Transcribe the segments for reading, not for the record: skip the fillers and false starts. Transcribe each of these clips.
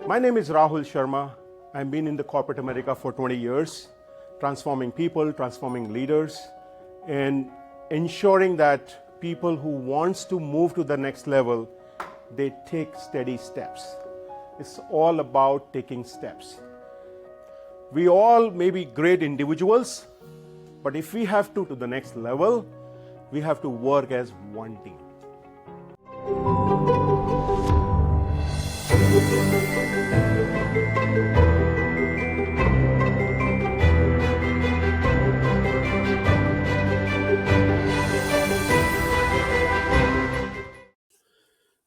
My name is Rahul Sharma. I've been in the corporate America for 20 years, transforming people, transforming leaders, and ensuring that people who wants to move to the next level, they take steady steps. It's all about taking steps. We all may be great individuals, but if we have to the next level, we have to work as one team.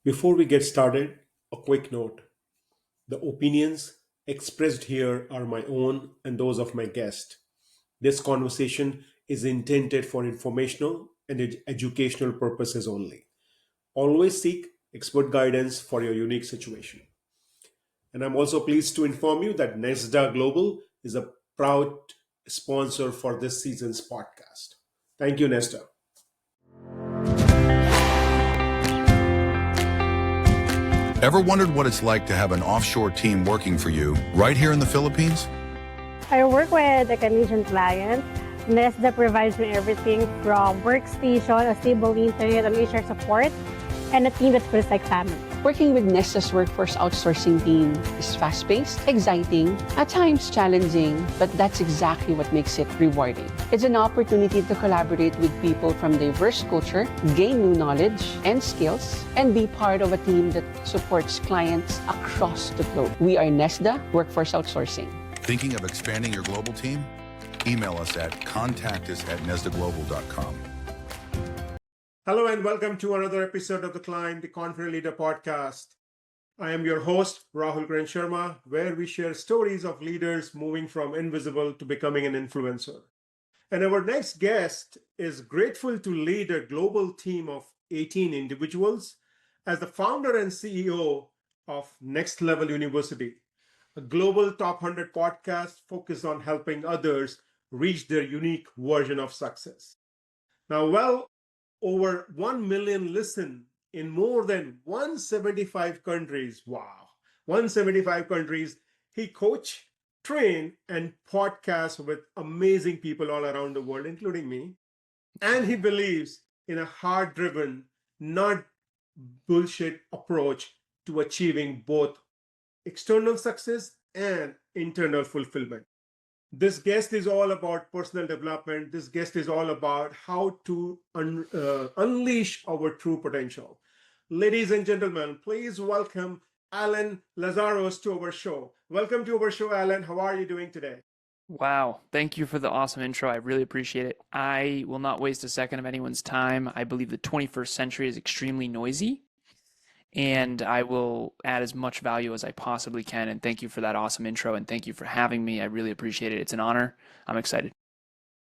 Before we get started, a quick note. The opinions expressed here are my own and those of my guest. This conversation is intended for informational and educational purposes only. Always seek expert guidance for your unique situation. And I'm also pleased to inform you that NESDA Global is a proud sponsor for this season's podcast. Thank you, NESDA. Ever wondered what it's like to have an offshore team working for you right here in the Philippines? I work with a Canadian client. NESDA provides me everything from workstation, a stable internet, and HR support, and a team that feels like family. Working with NESDA's workforce outsourcing team is fast-paced, exciting, at times challenging, but that's exactly what makes it rewarding. It's an opportunity to collaborate with people from diverse culture, gain new knowledge and skills, and be part of a team that supports clients across the globe. We are NESDA Workforce Outsourcing. Thinking of expanding your global team? Email us at contactus@nesdaglobal.com. Hello and welcome to another episode of the Climb the Confident Leader podcast. I am your host, Rahul Karan Sharma, where we share stories of leaders moving from invisible to becoming an influencer. And our next guest is grateful to lead a global team of 18 individuals as the founder and CEO of Next Level University, a global top 100 podcast focused on helping others reach their unique version of success. Now, over 1 million listen in more than 175 countries. Wow, 175 countries. He coach, train, and podcasts with amazing people all around the world, including me. And he believes in a heart-driven, not bullshit approach to achieving both external success and internal fulfillment. This guest is all about personal development. This guest is all about how to unleash our true potential. Ladies and gentlemen, please welcome Alan Lazaros to our show. Welcome to our show, Alan. How are you doing today? Wow. Thank you for the awesome intro. I really appreciate it. I will not waste a second of anyone's time. I believe the 21st century is extremely noisy, and I will add as much value as I possibly can. And thank you for that awesome intro, and thank you for having me. I really appreciate it. It's an honor. I'm excited.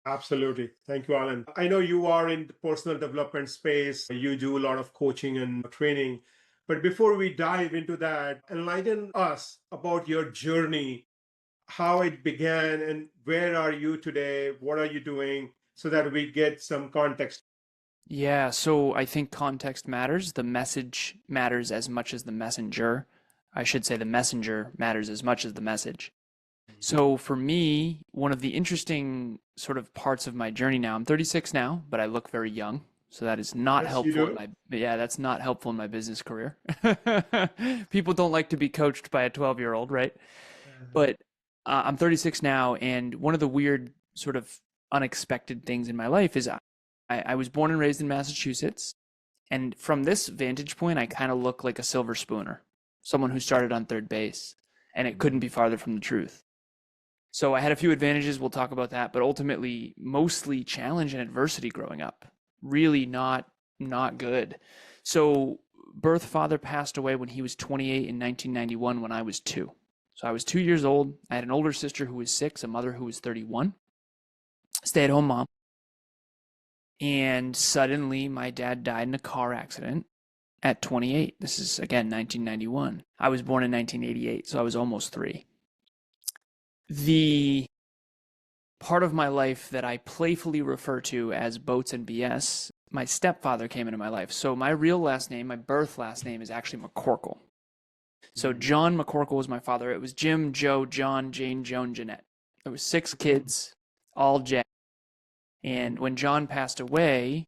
Absolutely. Thank you, Alan. I know you are in the personal development space. You do a lot of coaching and training. But before we dive into that, enlighten us about your journey, how it began, and where are you today? What are you doing so that we get some context? Yeah, so I think context matters. The message matters as much as the messenger. I should say the messenger matters as much as the message. So for me, one of the interesting sort of parts of my journey now, I'm 36 now, but I look very young. So that is not helpful. That's not helpful in my business career. People don't like to be coached by a 12-year-old, right? But I'm 36 now, and one of the weird sort of unexpected things in my life is I was born and raised in Massachusetts, and from this vantage point, I kind of look like a silver spooner, someone who started on third base, and it couldn't be farther from the truth. So I had a few advantages, we'll talk about that, but ultimately, mostly challenge and adversity growing up. Really not good. So birth father passed away when he was 28 in 1991 when I was 2. So I was 2 years old. I had an older sister who was 6, a mother who was 31, stay-at-home mom. And suddenly my dad died in a car accident at 28. This is, again, 1991. I was born in 1988, so I was almost 3. The part of my life that I playfully refer to as boats and BS, my stepfather came into my life. So my real last name, my birth last name, is actually McCorkle. So John McCorkle was my father. It was Jim, Joe, John, Jane, Joan, Jeanette. There was 6 kids, all J. And when John passed away,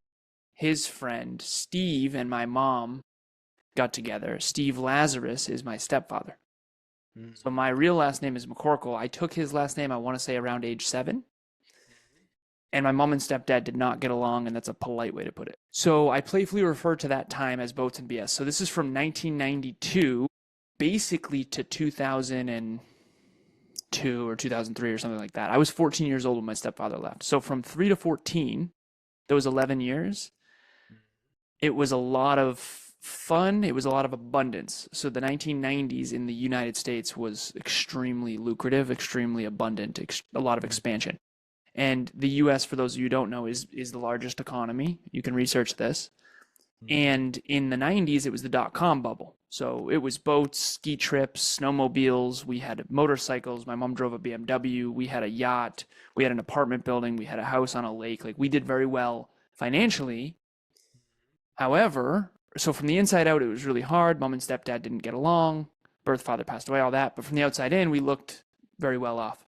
his friend Steve and my mom got together. Steve Lazaros is my stepfather. So my real last name is McCorkle. I took his last name, I want to say around age 7. And my mom and stepdad did not get along, and that's a polite way to put it. So I playfully refer to that time as Boats and BS. So this is from 1992, basically to 2002 or 2003 or something like that. I was 14 years old when my stepfather left. So from 3 to 14, those 11 years, it was a lot of fun. It was a lot of abundance. So the 1990s in the United States was extremely lucrative, extremely abundant, a lot of expansion. And the US, for those of you who don't know, is the largest economy. You can research this. And in the 90s, it was the dot-com bubble. So it was boats, ski trips, snowmobiles. We had motorcycles. My mom drove a BMW. We had a yacht. We had an apartment building. We had a house on a lake. Like, we did very well financially. However, so from the inside out, it was really hard. Mom and stepdad didn't get along. Birth father passed away, all that. But from the outside in, we looked very well off.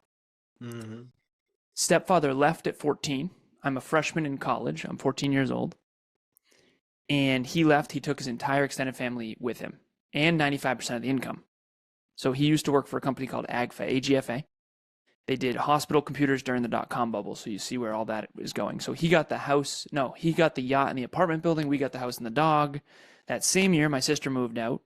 Stepfather left at 14. I'm a freshman in college. I'm 14 years old. And he left. He took his entire extended family with him and 95% of the income. So he used to work for a company called AGFA. They did hospital computers during the dot-com bubble. So you see where all that is going. So he got the house. No, he got the yacht and the apartment building. We got the house and the dog. That same year, my sister moved out.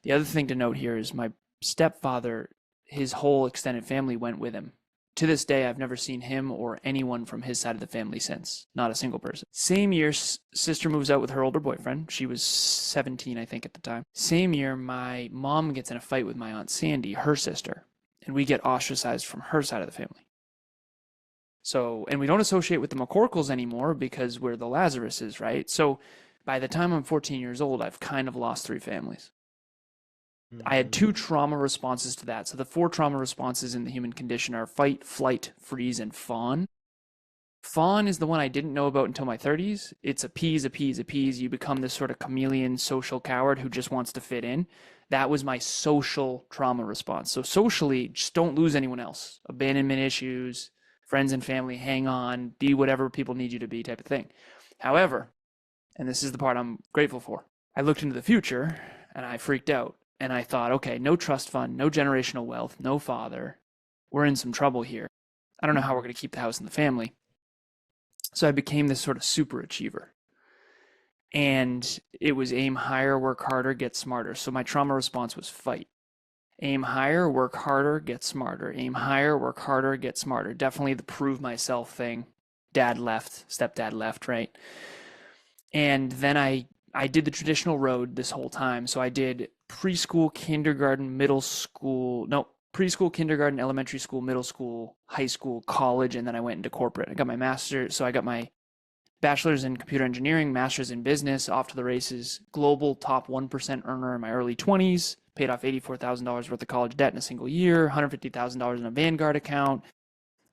The other thing to note here is my stepfather, his whole extended family went with him. To this day, I've never seen him or anyone from his side of the family since. Not a single person. Same year, sister moves out with her older boyfriend. She was 17, I think, at the time. Same year, my mom gets in a fight with my Aunt Sandy, her sister, and we get ostracized from her side of the family. So, and we don't associate with the McCorkles anymore because we're the Lazaroses, right? So by the time I'm 14 years old, I've kind of lost 3 families. I had 2 trauma responses to that. So the 4 trauma responses in the human condition are fight, flight, freeze, and fawn. Fawn is the one I didn't know about until my 30s. It's appease, appease, appease. You become this sort of chameleon social coward who just wants to fit in. That was my social trauma response. So socially, just don't lose anyone else. Abandonment issues, friends and family, hang on, be whatever people need you to be type of thing. However, and this is the part I'm grateful for, I looked into the future and I freaked out. And I thought, okay, no trust fund, no generational wealth, no father. We're in some trouble here. I don't know how we're going to keep the house and the family. So I became this sort of super achiever. And it was aim higher, work harder, get smarter. So my trauma response was fight. Aim higher, work harder, get smarter. Aim higher, work harder, get smarter. Definitely the prove myself thing. Dad left, stepdad left, right? And then I did the traditional road this whole time. So I did preschool, kindergarten, preschool, kindergarten, elementary school, middle school, high school, college, and then I went into corporate. I got my master's, so I got my bachelor's in computer engineering, master's in business, off to the races, global top 1% earner in my early 20s, paid off $84,000 worth of college debt in a single year, $150,000 in a Vanguard account.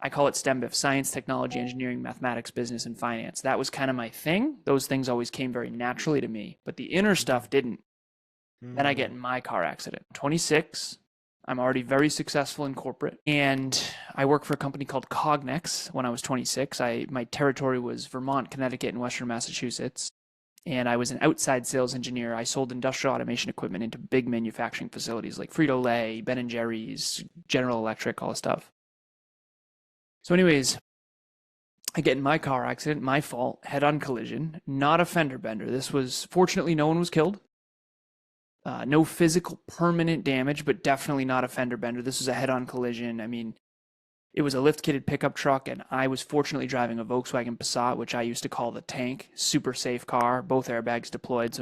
I call it STEMBIF, science, technology, engineering, mathematics, business, and finance. That was kind of my thing. Those things always came very naturally to me, but the inner stuff didn't. Then I get in my car accident. 26, I'm already very successful in corporate, and I worked for a company called Cognex when I was 26. My territory was Vermont, Connecticut, and Western Massachusetts, and I was an outside sales engineer. I sold industrial automation equipment into big manufacturing facilities like Frito-Lay, Ben & Jerry's, General Electric, all this stuff. So anyways, I get in my car accident, my fault, head-on collision, not a fender bender. This was, fortunately, no one was killed. No physical permanent damage, but definitely not a fender bender. This was a head-on collision. I mean, it was a lift-kitted pickup truck, and I was fortunately driving a Volkswagen Passat, which I used to call the tank. Super safe car, both airbags deployed,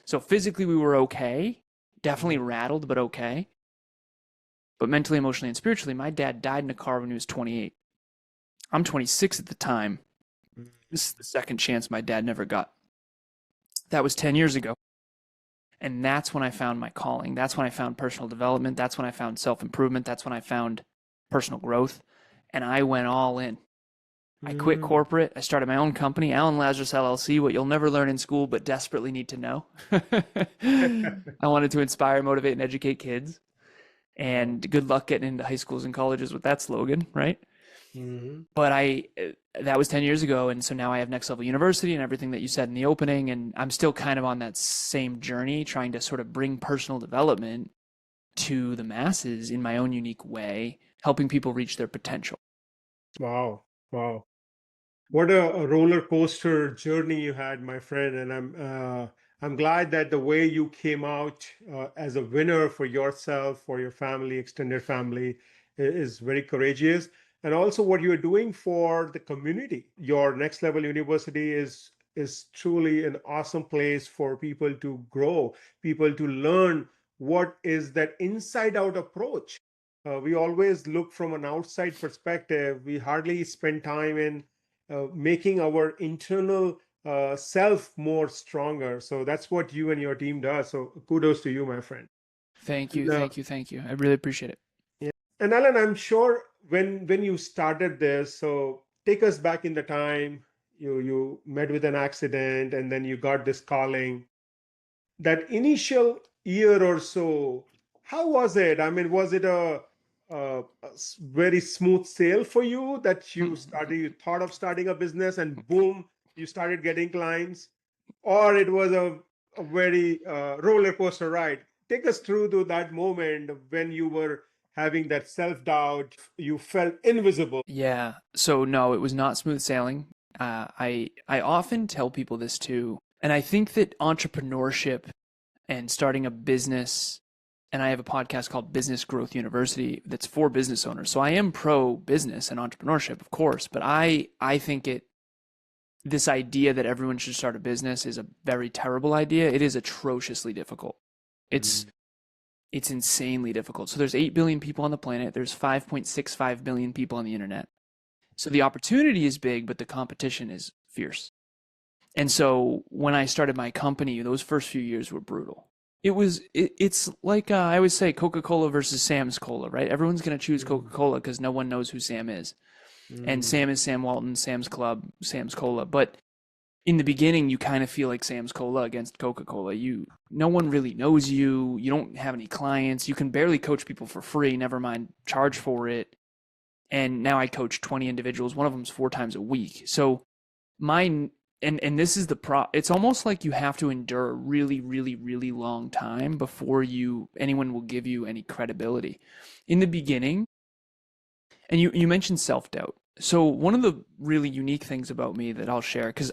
so physically we were okay. Definitely rattled, but okay. But mentally, emotionally, and spiritually, my dad died in a car when he was 28. I'm 26 at the time. This is the second chance my dad never got. That was 10 years ago. And that's when I found my calling. That's when I found personal development. That's when I found self-improvement. That's when I found personal growth. And I went all in. I quit corporate. I started my own company, Alan Lazaros LLC, what you'll never learn in school but desperately need to know. I wanted to inspire, motivate, and educate kids. And good luck getting into high schools and colleges with that slogan, right? But that was 10 years ago. And so now I have Next Level University and everything that you said in the opening. And I'm still kind of on that same journey, trying to sort of bring personal development to the masses in my own unique way, helping people reach their potential. Wow. Wow. What a roller coaster journey you had, my friend. And I'm glad that the way you came out as a winner for yourself, for your family, extended family, is very courageous. And also what you're doing for the community. Your Next Level University is truly an awesome place for people to grow, people to learn what is that inside out approach. We always look from an outside perspective. We hardly spend time in making our internal self more stronger. So that's what you and your team does. So kudos to you, my friend. Thank you. Thank you. Thank you. I really appreciate it. Yeah. And Alan, I'm sure when you started this, so take us back in the time you met with an accident and then you got this calling. That initial year or so, how was it? I mean, was it a very smooth sail for you that you thought of starting a business and boom, you started getting clients? Or it was a very roller coaster ride? Take us through to that moment when you were having that self-doubt, you felt invisible. Yeah. So no, it was not smooth sailing. I often tell people this too. And I think that entrepreneurship and starting a business, and I have a podcast called Business Growth University that's for business owners. So I am pro business and entrepreneurship, of course, but I think this idea that everyone should start a business is a very terrible idea. It is atrociously difficult. It's insanely difficult. So there's 8 billion people on the planet. There's 5.65 billion people on the internet. So the opportunity is big, but the competition is fierce. And so when I started my company, those first few years were brutal. It's like I always say Coca-Cola versus Sam's Cola, right? Everyone's going to choose Coca-Cola because no one knows who Sam is. And Sam is Sam Walton, Sam's Club, Sam's Cola. But in the beginning, you kind of feel like Sam's Cola against Coca-Cola. No one really knows you. You don't have any clients. You can barely coach people for free, never mind charge for it. And now I coach 20 individuals. One of them's 4 times a week. So and this is it's almost like you have to endure a really, really, really long time before anyone will give you any credibility. In the beginning, and you mentioned self-doubt. So one of the really unique things about me that I'll share, because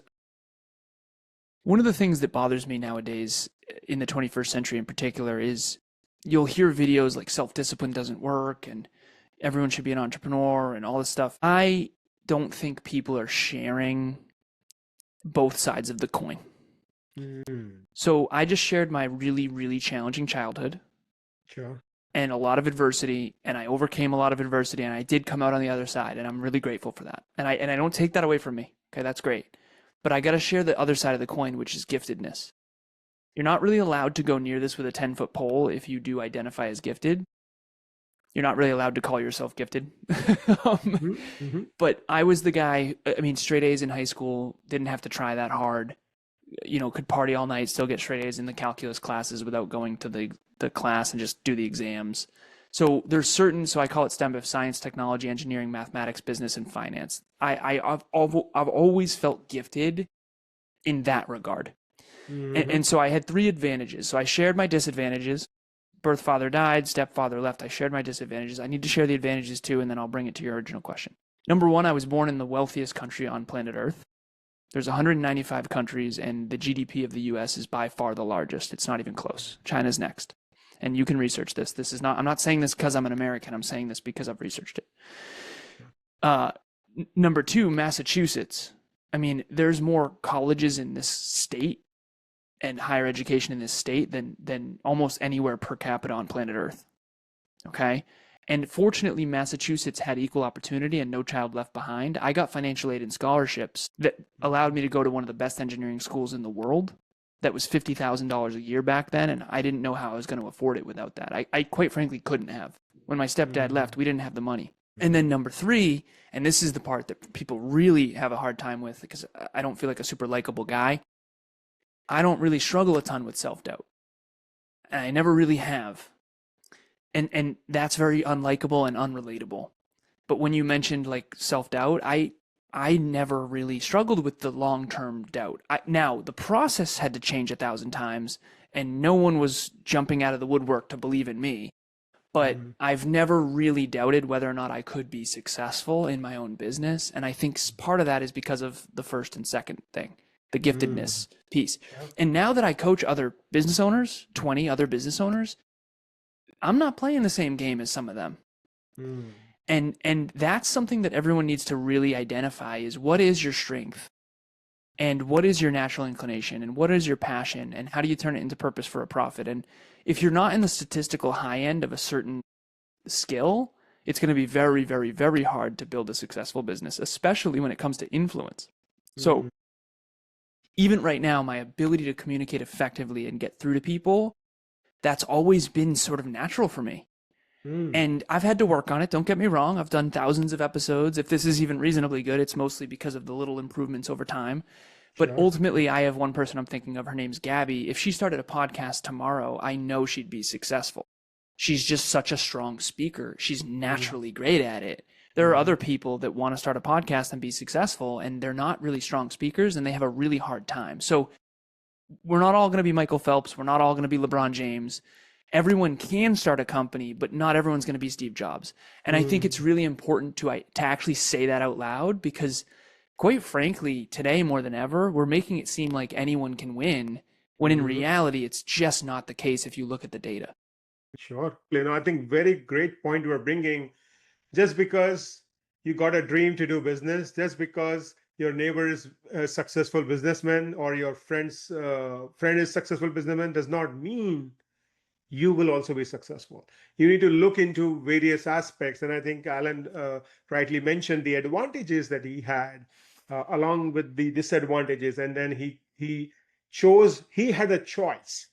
one of the things that bothers me nowadays in the 21st century in particular is you'll hear videos like self-discipline doesn't work and everyone should be an entrepreneur and all this stuff. I don't think people are sharing both sides of the coin. So I just shared my really, really challenging childhood. Sure. And a lot of adversity, and I overcame a lot of adversity, and I did come out on the other side, and I'm really grateful for that. And I don't take that away from me. Okay, that's great. But I got to share the other side of the coin, which is giftedness. You're not really allowed to go near this with a 10-foot pole if you do identify as gifted. You're not really allowed to call yourself gifted. But I was the guy, straight A's in high school, didn't have to try that hard, could party all night, still get straight A's in the calculus classes without going to the class and just do the exams. So so I call it STEM, science, technology, engineering, mathematics, business, and finance. I've always felt gifted in that regard. And so I had 3 advantages. So I shared my disadvantages. Birth father died, stepfather left. I shared my disadvantages. I need to share the advantages too, and then I'll bring it to your original question. Number 1, I was born in the wealthiest country on planet Earth. There's 195 countries, and the GDP of the US is by far the largest. It's not even close. China's next. And you can research this. I'm not saying this because I'm an American. I'm saying this because I've researched it. Number 2, Massachusetts. There's more colleges in this state and higher education in this state than almost anywhere per capita on planet Earth. Okay? And fortunately, Massachusetts had equal opportunity and no child left behind. I got financial aid and scholarships that allowed me to go to one of the best engineering schools in the world. That was $50,000 a year back then, and I didn't know how I was going to afford it without that. I quite frankly couldn't have. When my stepdad left, we didn't have the money. And then number three, and this is the part that people really have a hard time with because I don't feel like a super likable guy. I don't really struggle a ton with self-doubt. And I never really have. And that's very unlikable and unrelatable. But when you mentioned like self-doubt, I never really struggled with the long-term doubt. Now, the process had to change 1,000 times, and no one was jumping out of the woodwork to believe in me. But I've never really doubted whether or not I could be successful in my own business. And I think part of that is because of the first and second thing, the giftedness piece. And now that I coach other business owners, 20 other business owners, I'm not playing the same game as some of them. And that's something that everyone needs to really identify is what is your strength and what is your natural inclination and what is your passion and how do you turn it into purpose for a profit? And if you're not in the statistical high end of a certain skill, it's going to be very, very, very hard to build a successful business, especially when it comes to influence. So even right now, my ability to communicate effectively and get through to people, that's always been sort of natural for me. And I've had to work on it. Don't get me wrong. I've done thousands of episodes. If this is even reasonably good, it's mostly because of the little improvements over time. But ultimately, I have one person I'm thinking of. Her name's Gabby. If she started a podcast tomorrow, I know she'd be successful. She's just such a strong speaker. She's naturally great at it. There are other people that want to start a podcast and be successful, and they're not really strong speakers, and they have a really hard time. So we're not all going to be Michael Phelps. We're not all going to be LeBron James. Everyone can start a company, but not everyone's going to be Steve Jobs. And I think it's really important to actually say that out loud because, quite frankly, today more than ever, we're making it seem like anyone can win, when in reality, it's just not the case if you look at the data. Sure. I think very great point you are bringing. Just because you got a dream to do business, just because your neighbor is a successful businessman or your friend's friend is successful businessman does not mean you will also be successful. You need to look into various aspects. And I think Alan rightly mentioned the advantages that he had along with the disadvantages. And then he had a choice.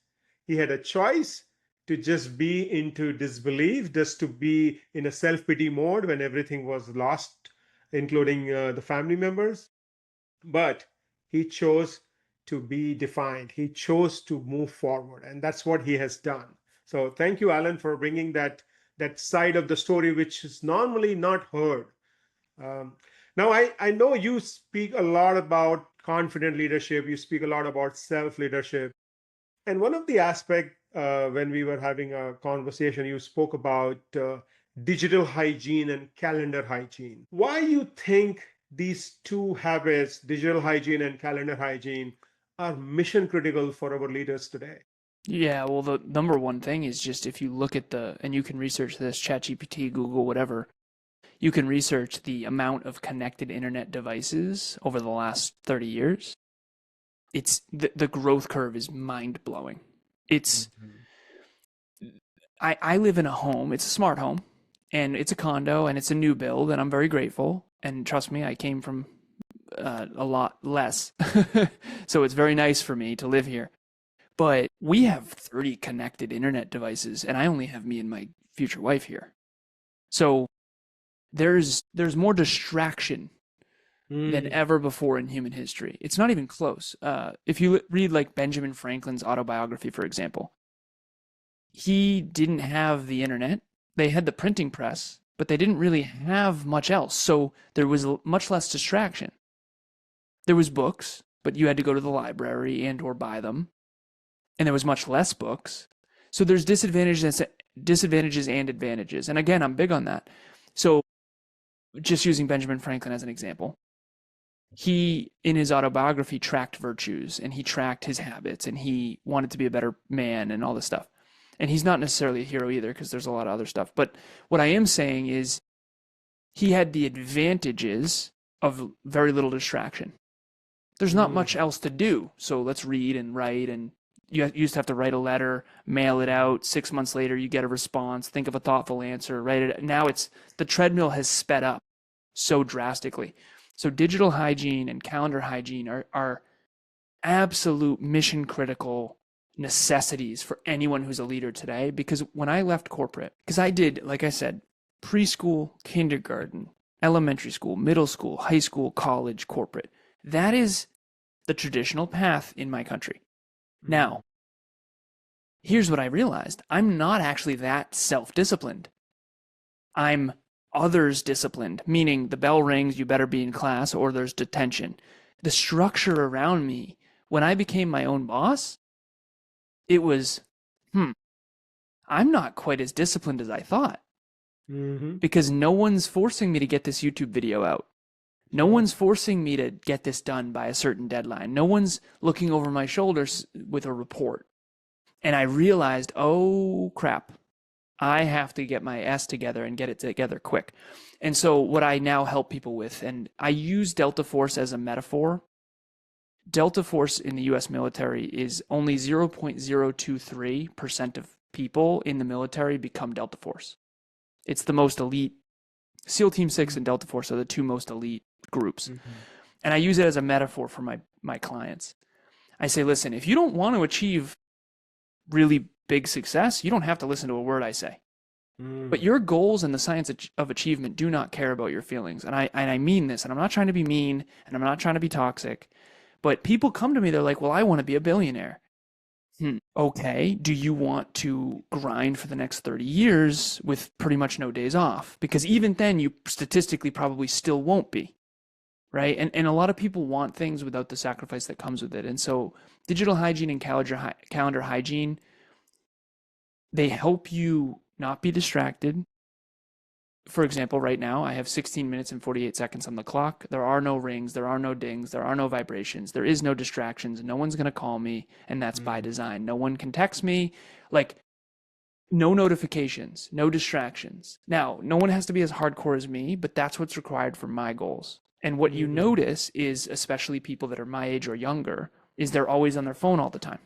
He had a choice to just be into disbelief, just to be in a self-pity mode when everything was lost, including the family members. But he chose to be defined. He chose to move forward. And that's what he has done. So thank you, Alan, for bringing that side of the story, which is normally not heard. Now, I know you speak a lot about confident leadership. You speak a lot about self-leadership. And one of the aspects when we were having a conversation, you spoke about digital hygiene and calendar hygiene. Why you think these two habits, digital hygiene and calendar hygiene, are mission critical for our leaders today? Yeah, well, the number one thing is just if you look at and you can research this, ChatGPT, Google, whatever, you can research the amount of connected internet devices over the last 30 years. It's the growth curve is mind-blowing. It's, I live in a home, it's a smart home, and it's a condo, and it's a new build, and I'm very grateful. And trust me, I came from a lot less. So it's very nice for me to live here. But we have 30 connected internet devices, and I only have me and my future wife here. So there's more distraction than ever before in human history. It's not even close. If you read like Benjamin Franklin's autobiography, for example, he didn't have the internet. They had the printing press, but they didn't really have much else. So there was much less distraction. There was books, but you had to go to the library and or buy them. And there was much less books. So there's disadvantages and advantages. And again, I'm big on that. So just using Benjamin Franklin as an example, he, in his autobiography, tracked virtues and he tracked his habits and he wanted to be a better man and all this stuff. And he's not necessarily a hero either because there's a lot of other stuff. But what I am saying is he had the advantages of very little distraction. There's not much else to do. So let's read and write, and you used to have to write a letter, mail it out. 6 months later, you get a response, think of a thoughtful answer, write it. Now the treadmill has sped up so drastically. So digital hygiene and calendar hygiene are absolute mission critical necessities for anyone who's a leader today. Because when I left corporate, because I did, like I said, preschool, kindergarten, elementary school, middle school, high school, college, corporate. That is the traditional path in my country. Now, here's what I realized. I'm not actually that self-disciplined. I'm others disciplined, meaning the bell rings, you better be in class, or there's detention. The structure around me, when I became my own boss, it was, I'm not quite as disciplined as I thought. Because no one's forcing me to get this YouTube video out. No one's forcing me to get this done by a certain deadline. No one's looking over my shoulders with a report. And I realized, oh crap, I have to get my S together and get it together quick. And so what I now help people with, and I use Delta Force as a metaphor. Delta Force in the US military is only 0.023% of people in the military become Delta Force. It's the most elite. SEAL Team 6 and Delta Force are the two most elite groups. And I use it as a metaphor for my clients. I say, listen, if you don't want to achieve really big success, you don't have to listen to a word I say. But your goals and the science of achievement do not care about your feelings. And I mean this, and I'm not trying to be mean, and I'm not trying to be toxic. But people come to me, they're like, well, I want to be a billionaire. Okay, do you want to grind for the next 30 years with pretty much no days off? Because even then, you statistically probably still won't be, right? And a lot of people want things without the sacrifice that comes with it. And so digital hygiene and calendar hygiene, they help you not be distracted. For example, right now, I have 16 minutes and 48 seconds on the clock. There are no rings, there are no dings, there are no vibrations, there is no distractions, no one's going to call me, and that's by design. No one can text me, like no notifications, no distractions. Now, no one has to be as hardcore as me, but that's what's required for my goals. And what you notice is, especially people that are my age or younger, is they're always on their phone all the time.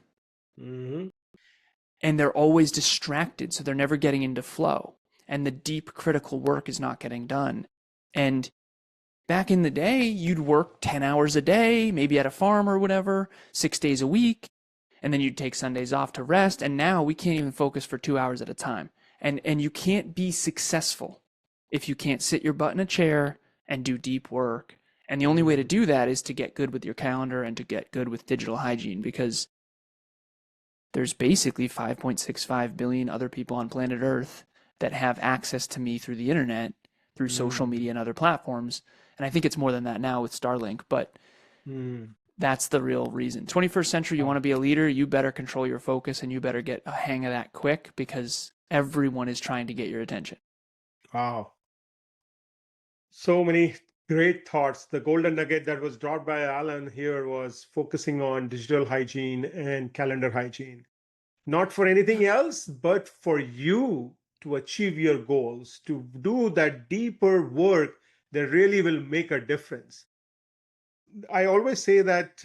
And they're always distracted, so they're never getting into flow. And the deep critical work is not getting done. And back in the day, you'd work 10 hours a day, maybe at a farm or whatever, 6 days a week, and then you'd take Sundays off to rest. And now we can't even focus for 2 hours at a time. And you can't be successful if you can't sit your butt in a chair and do deep work. And the only way to do that is to get good with your calendar and to get good with digital hygiene, because there's basically 5.65 billion other people on planet Earth that have access to me through the internet, through social media and other platforms. And I think it's more than that now with Starlink, but that's the real reason. 21st century, you want to be a leader, you better control your focus and you better get a hang of that quick, because everyone is trying to get your attention. Wow. So many great thoughts. The golden nugget that was dropped by Alan here was focusing on digital hygiene and calendar hygiene. Not for anything else, but for you to achieve your goals, to do that deeper work that really will make a difference. I always say that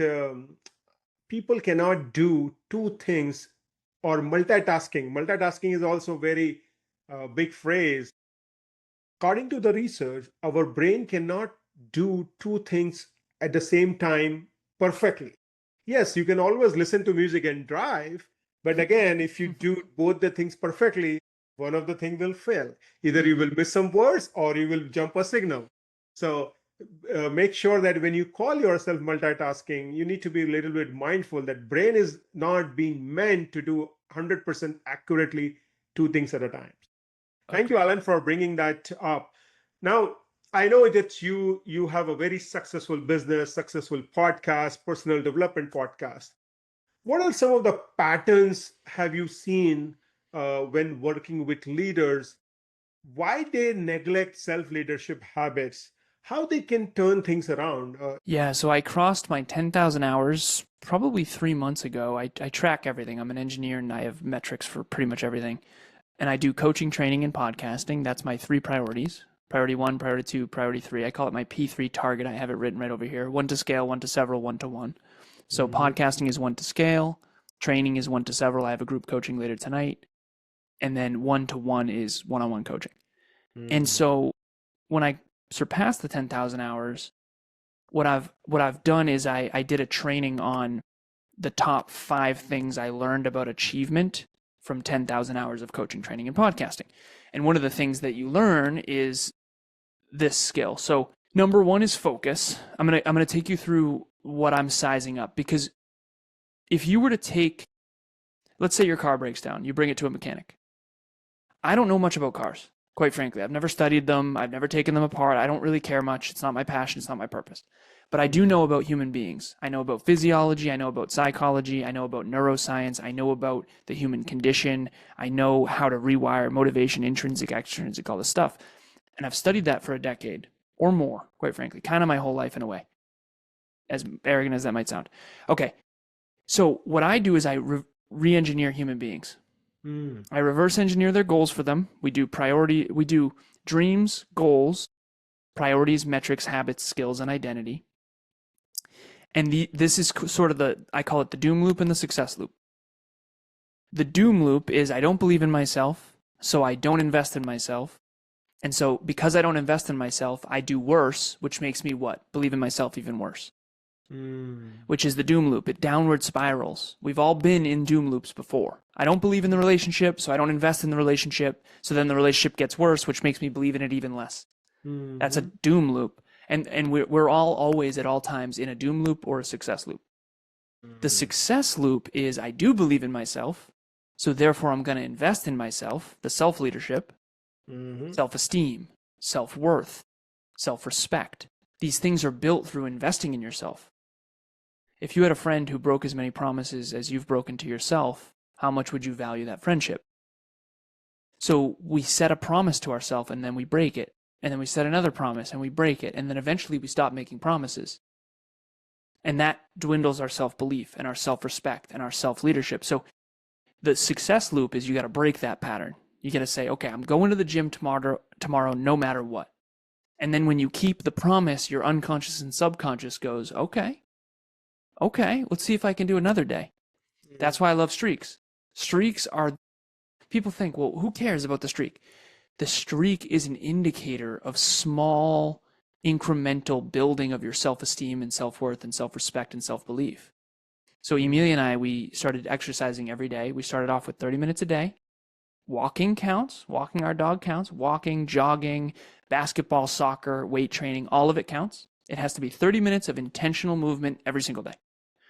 people cannot do two things, or multitasking. Multitasking is also a very big phrase. According to the research, our brain cannot do two things at the same time perfectly. Yes, you can always listen to music and drive, but again, if you do both the things perfectly, one of the things will fail. Either you will miss some words or you will jump a signal. So make sure that when you call yourself multitasking, you need to be a little bit mindful that brain is not being meant to do 100% accurately two things at a time. Thank you, Alan, for bringing that up. Now, I know that you have a very successful business, successful podcast, personal development podcast. What are some of the patterns have you seen when working with leaders? Why they neglect self-leadership habits? How they can turn things around? Yeah, so I crossed my 10,000 hours probably 3 months ago. I track everything. I'm an engineer and I have metrics for pretty much everything. And I do coaching, training, and podcasting. That's my 3 priorities. Priority 1, priority 2, priority 3. I call it my P3 target. I have it written right over here. 1 to scale, 1 to several, 1 to 1. So podcasting is 1 to scale. Training is 1 to several. I have a group coaching later tonight. And then 1 to 1 is one-on-one coaching. And so when I surpassed the 10,000 hours, what I've done is I did a training on the top 5 things I learned about achievement from 10,000 hours of coaching, training, and podcasting. And one of the things that you learn is this skill. So number one is focus. I'm gonna take you through what I'm sizing up, because if you were to take, let's say your car breaks down, you bring it to a mechanic. I don't know much about cars, quite frankly. I've never studied them. I've never taken them apart. I don't really care much. It's not my passion. It's not my purpose. But I do know about human beings. I know about physiology. I know about psychology. I know about neuroscience. I know about the human condition. I know how to rewire motivation, intrinsic, extrinsic, all this stuff. And I've studied that for a decade or more, quite frankly, kind of my whole life in a way, as arrogant as that might sound. Okay. So what I do is I re-engineer human beings. I reverse engineer their goals for them. We do dreams, goals, priorities, metrics, habits, skills, and identity. And this is sort of I call it the doom loop and the success loop. The doom loop is I don't believe in myself, so I don't invest in myself. And so because I don't invest in myself, I do worse, which makes me what? Believe in myself even worse. Which is the doom loop. It downward spirals. We've all been in doom loops before. I don't believe in the relationship, so I don't invest in the relationship. So then the relationship gets worse, which makes me believe in it even less. That's a doom loop. And we're all always at all times in a doom loop or a success loop. The success loop is I do believe in myself, so therefore I'm going to invest in myself, the self-leadership, self-esteem, self-worth, self-respect. These things are built through investing in yourself. If you had a friend who broke as many promises as you've broken to yourself, how much would you value that friendship? So we set a promise to ourselves and then we break it. And then we set another promise and we break it. And then eventually we stop making promises. And that dwindles our self-belief and our self-respect and our self-leadership. So the success loop is you got to break that pattern. You got to say, okay, I'm going to the gym tomorrow no matter what. And then when you keep the promise, your unconscious and subconscious goes, okay, let's see if I can do another day. That's why I love streaks. Streaks are, people think, well, who cares about the streak? The streak is an indicator of small, incremental building of your self-esteem and self-worth and self-respect and self-belief. So Emilia and I, we started exercising every day. We started off with 30 minutes a day. Walking counts. Walking our dog counts. Walking, jogging, basketball, soccer, weight training, all of it counts. It has to be 30 minutes of intentional movement every single day.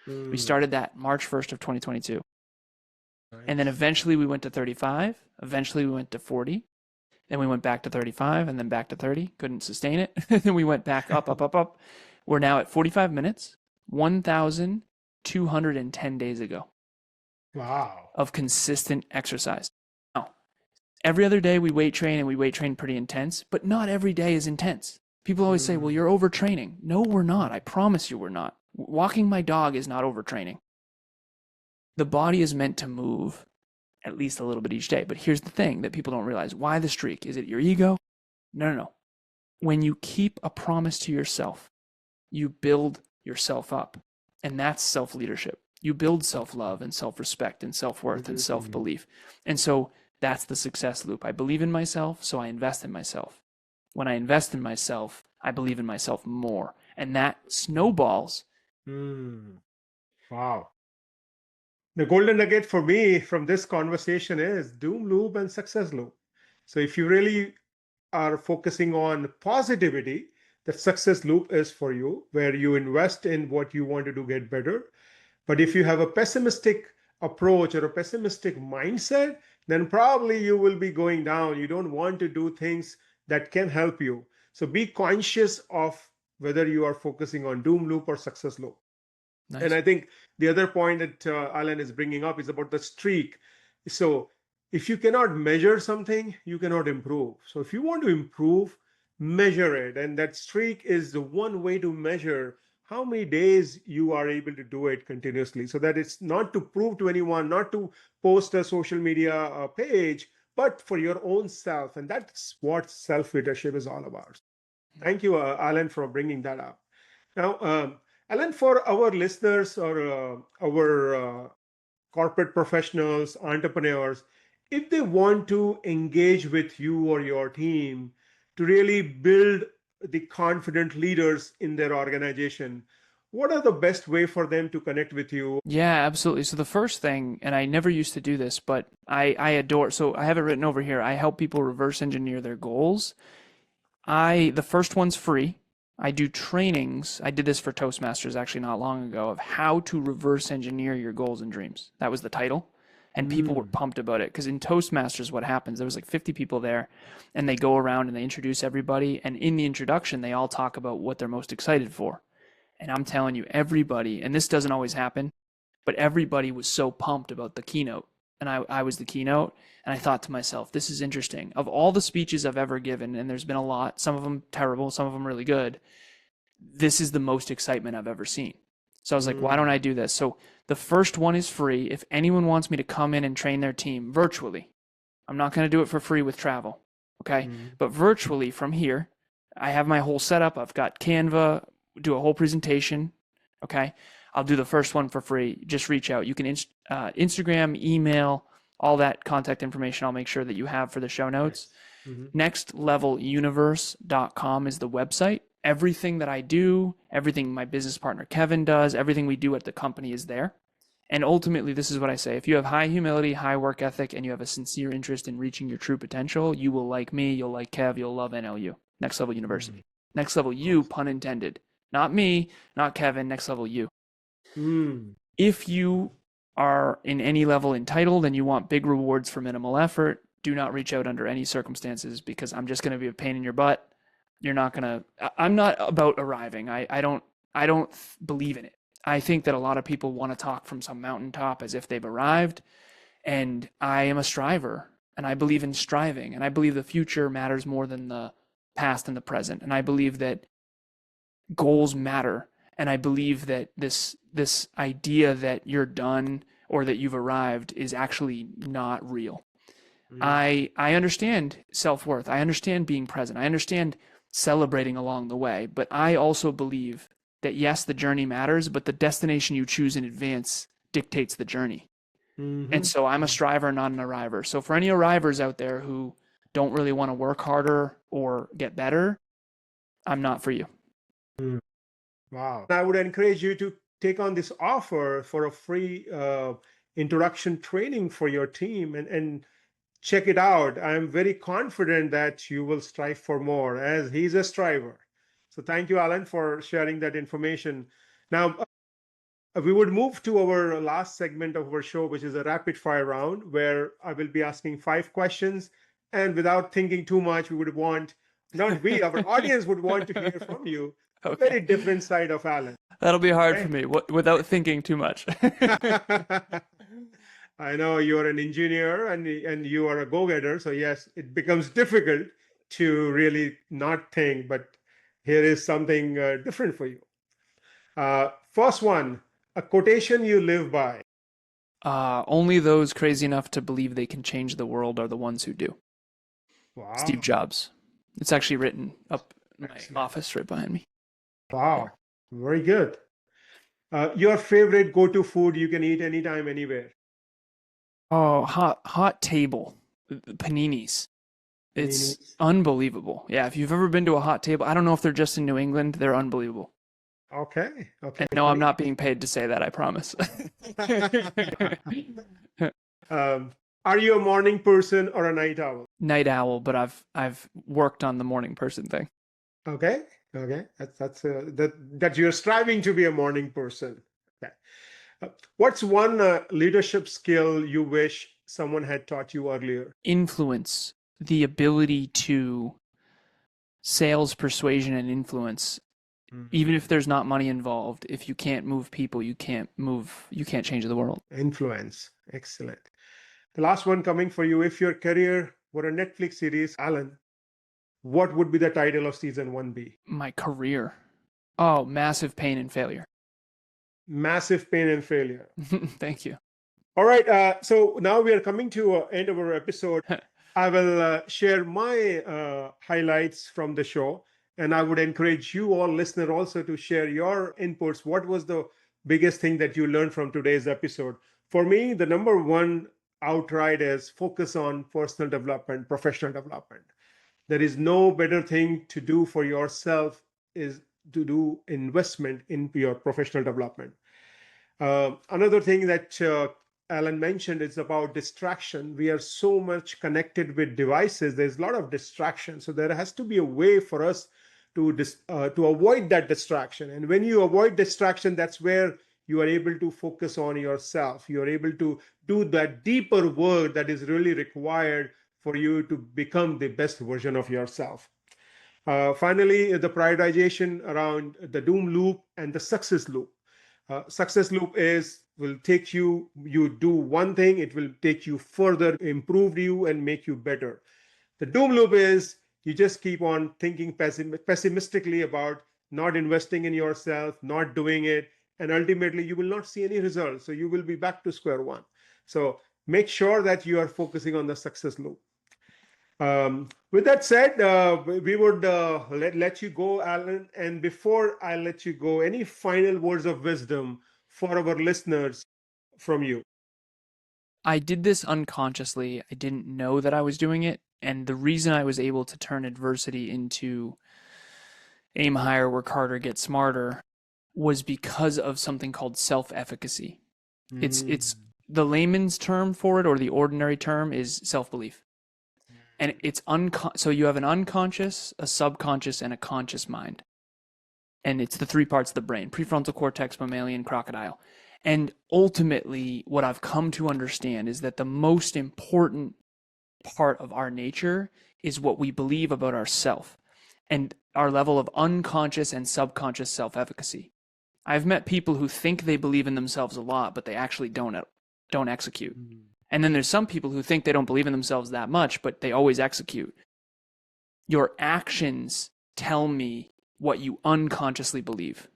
We started that March 1st of 2022. Nice. And then eventually we went to 35. Eventually we went to 40. Then we went back to 35 and then back to 30. Couldn't sustain it. Then we went back up. We're now at 45 minutes, 1,210 days ago. Wow. Of consistent exercise. Now, every other day we weight train and we weight train pretty intense, but not every day is intense. People always say, well, you're overtraining. No, we're not. I promise you we're not. Walking my dog is not overtraining. The body is meant to move at least a little bit each day. But here's the thing that people don't realize. Why the streak? Is it your ego? No. When you keep a promise to yourself, you build yourself up. And that's self-leadership. You build self-love and self-respect and self-worth and self-belief. And so that's the success loop. I believe in myself, so I invest in myself. When I invest in myself, I believe in myself more. And that snowballs. Wow. The golden nugget for me from this conversation is doom loop and success loop. So if you really are focusing on positivity, the success loop is for you, where you invest in what you want to do, get better. But if you have a pessimistic approach or a pessimistic mindset, then probably you will be going down. You don't want to do things that can help you. So be conscious of whether you are focusing on doom loop or success loop. Nice. And I think the other point that Alan is bringing up is about the streak. So if you cannot measure something, you cannot improve. So if you want to improve, measure it. And that streak is the one way to measure how many days you are able to do it continuously, so that it's not to prove to anyone, not to post a social media page, but for your own self. And that's what self-leadership is all about. Thank you, Alan, for bringing that up. Now, Alan, for our listeners or our corporate professionals, entrepreneurs, if they want to engage with you or your team to really build the confident leaders in their organization, what are the best way for them to connect with you? Yeah, absolutely. So the first thing, and I never used to do this, but I adore, so I have it written over here. I help people reverse engineer their goals. The first one's free. I do trainings. I did this for Toastmasters actually not long ago of how to reverse engineer your goals and dreams. That was the title. And people were pumped about it because in Toastmasters, what happens, there was like 50 people there and they go around and they introduce everybody. And in the introduction, they all talk about what they're most excited for. And I'm telling you, everybody, and this doesn't always happen, but everybody was so pumped about the keynote. And I was the keynote. And I thought to myself, this is interesting. Of all the speeches I've ever given, and there's been a lot, some of them terrible, some of them really good, this is the most excitement I've ever seen. So I was like, why don't I do this? So the first one is free. If anyone wants me to come in and train their team virtually, I'm not going to do it for free with travel. Okay. But virtually from here, I have my whole setup. I've got Canva, do a whole presentation. Okay. I'll do the first one for free. Just reach out. You can Instagram, email, all that contact information. I'll make sure that you have for the show notes. Nextleveluniverse.com is the website. Everything that I do, everything my business partner Kevin does, everything we do at the company is there. And ultimately, this is what I say. If you have high humility, high work ethic, and you have a sincere interest in reaching your true potential, you will like me, you'll like Kev, you'll love NLU, Next Level University. Next Level U, pun intended. Not me, not Kevin, Next Level U. If you are in any level entitled and you want big rewards for minimal effort, do not reach out under any circumstances because I'm just going to be a pain in your butt. You're not going to, I'm not about arriving. I don't believe in it. I think that a lot of people want to talk from some mountaintop as if they've arrived. And I am a striver and I believe in striving. And I believe the future matters more than the past and the present. And I believe that goals matter. And I believe that this idea that you're done or that you've arrived is actually not real. I understand self-worth. I understand being present. I understand celebrating along the way. But I also believe that yes, the journey matters, but the destination you choose in advance dictates the journey. And so I'm a striver, not an arriver. So for any arrivers out there who don't really want to work harder or get better, I'm not for you. Wow. I would encourage you to take on this offer for a free introduction training for your team and check it out. I'm very confident that you will strive for more as he's a striver. So thank you, Alan, for sharing that information. Now, we would move to our last segment of our show, which is a rapid fire round, where I will be asking 5 questions. And without thinking too much, we would want, not we, our audience would want to hear from you, a very different side of Alan. That'll be hard for me without thinking too much. I know you're an engineer and you are a go-getter. So yes, it becomes difficult to really not think, but here is something different for you. First one, a quotation you live by. Only those crazy enough to believe they can change the world are the ones who do. Wow. Steve Jobs. It's actually written up in my office right behind me. Wow. Very good. Your favorite go-to food you can eat anytime, anywhere. Oh, hot table. Paninis. It's unbelievable. Yeah, if you've ever been to a hot table, I don't know if they're just in New England, they're unbelievable. Okay. And no, I'm not being paid to say that, I promise. Are you a morning person or a night owl? Night owl, but I've worked on the morning person thing. Okay. That you're striving to be a morning person. Okay. What's one leadership skill you wish someone had taught you earlier? Influence, the ability to sales, persuasion, and influence. Even if there's not money involved, if you can't move people, you can't change the world. Influence. Excellent. The last one coming for you. If your career were a Netflix series, Alan, what would be the title of season 1 be? My career. Oh, massive pain and failure. Massive pain and failure. Thank you. All right. So now we are coming to end of our episode. I will share my highlights from the show. And I would encourage you all, listener, also to share your inputs. What was the biggest thing that you learned from today's episode? For me, the number one outright is focus on personal development, professional development. There is no better thing to do for yourself is to do investment in your professional development. Another thing that Alan mentioned is about distraction. We are so much connected with devices. There's a lot of distraction. So there has to be a way for us to avoid that distraction. And when you avoid distraction, that's where you are able to focus on yourself. You are able to do that deeper work that is really required for you to become the best version of yourself. Finally, the prioritization around the doom loop and the success loop. Success loop will take you do one thing, it will take you further, improve you and make you better. The doom loop is you just keep on thinking pessimistically about not investing in yourself, not doing it, and ultimately you will not see any results. So you will be back to square one. So make sure that you are focusing on the success loop. With that said, we would let you go, Alan. And before I let you go, any final words of wisdom for our listeners from you? I did this unconsciously. I didn't know that I was doing it. And the reason I was able to turn adversity into aim higher, work harder, get smarter was because of something called self-efficacy. It's the layman's term for it, or the ordinary term, is self-belief. And it's so you have an unconscious, a subconscious, and a conscious mind. And it's the three parts of the brain: prefrontal cortex, mammalian, crocodile. And ultimately, what I've come to understand is that the most important part of our nature is what we believe about ourselves and our level of unconscious and subconscious self-efficacy. I've met people who think they believe in themselves a lot, but they actually don't execute. And then there's some people who think they don't believe in themselves that much, but they always execute. Your actions tell me what you unconsciously believe.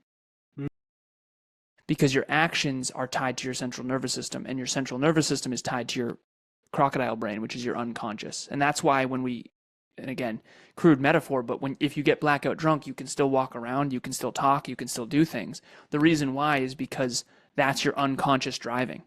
Because your actions are tied to your central nervous system, and your central nervous system is tied to your crocodile brain, which is your unconscious. And that's why and again, crude metaphor, but if you get blackout drunk, you can still walk around, you can still talk, you can still do things. The reason why is because that's your unconscious driving.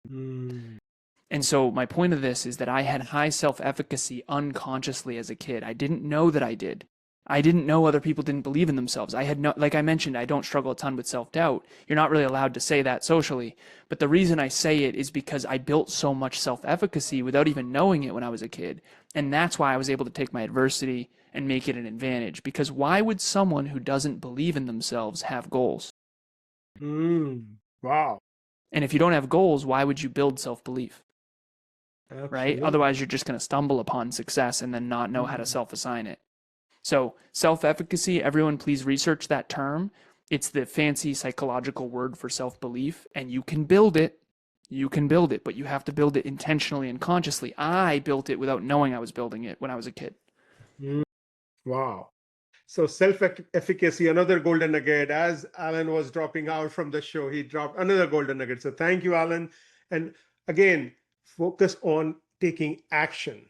And so my point of this is that I had high self-efficacy unconsciously as a kid. I didn't know that I did. I didn't know other people didn't believe in themselves. Like I mentioned, I don't struggle a ton with self-doubt. You're not really allowed to say that socially. But the reason I say it is because I built so much self-efficacy without even knowing it when I was a kid. And that's why I was able to take my adversity and make it an advantage. Because why would someone who doesn't believe in themselves have goals? Wow. And if you don't have goals, why would you build self-belief? Absolutely. Right? Otherwise, you're just going to stumble upon success and then not know how to self-assign it. So self-efficacy, everyone please research that term. It's the fancy psychological word for self-belief, and you can build it. You can build it, but you have to build it intentionally and consciously. I built it without knowing I was building it when I was a kid. Wow. So self-efficacy, another golden nugget. As Alan was dropping out from the show, he dropped another golden nugget. So thank you, Alan. And again, focus on taking action.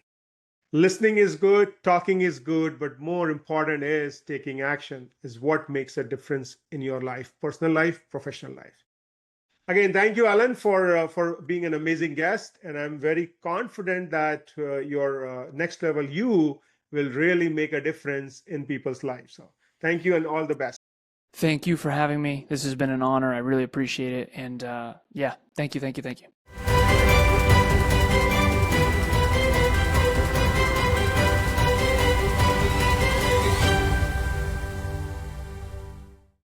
Listening is good, talking is good, but more important is taking action is what makes a difference in your life, personal life, professional life. Again, thank you, Alan, for being an amazing guest. And I'm very confident that your next level you will really make a difference in people's lives. So thank you and all the best. Thank you for having me. This has been an honor. I really appreciate it. And thank you.